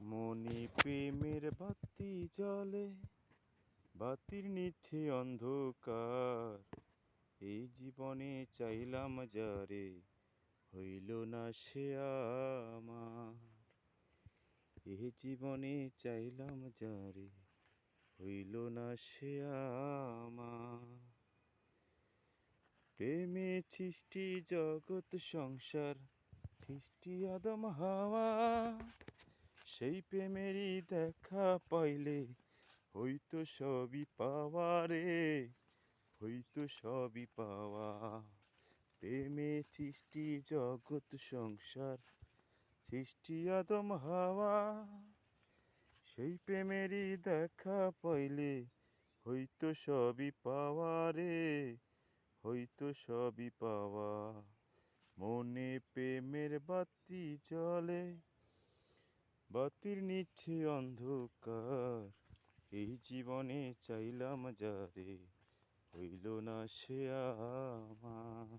মনে প্রেমের বাতি জ্বলে, বাতির নিচে অন্ধকার। এই জীবনে চাইলাম যারে, হইল না সে আমার। এই জীবনে চাইলাম যারে, হইল না সে আমার। প্রেমে সৃষ্টি জগৎ সংসার, সৃষ্টি আদম হাওয়া। সেই প্রেমেরই দেখা পাইলে হইতো সবই পাওয়া রে, হইতো সবই পাওয়া। প্রেমে সৃষ্টি জগৎ সংসার, সৃষ্টি আদম হাওয়া। সেই প্রেমেরই দেখা পাইলে হইতো সবই পাওয়া রে, হইতো সবই পাওয়া। মনে প্রেমের বাতি জ্বলে, বাতির নিচে অন্ধকার। এই জীবনে চাইলাম যারে, হইল না সে আমার।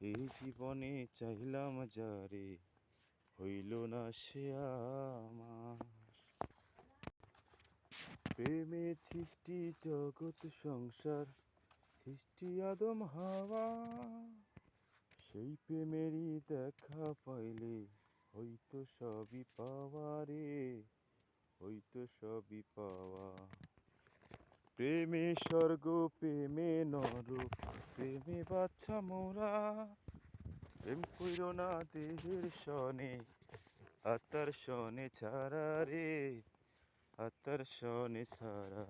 এই জীবনে চাইলাম যারে, হইল না সে আমার। প্রেমে সৃষ্টি জগৎ সংসার, সৃষ্টি আদম হাওয়া। সেই প্রেমেরই দেখা পাইলে হইতো সবই পাওয়া রে, হইতো সবই পাওয়া। প্রেমে স্বর্গ, প্রেমে নরক, প্রেমে বাচ্চা মোরা। প্রেম কইরো না দেহের সনে, আত্মার সনে ছাড়া রে, আত্মার সনে ছাড়া।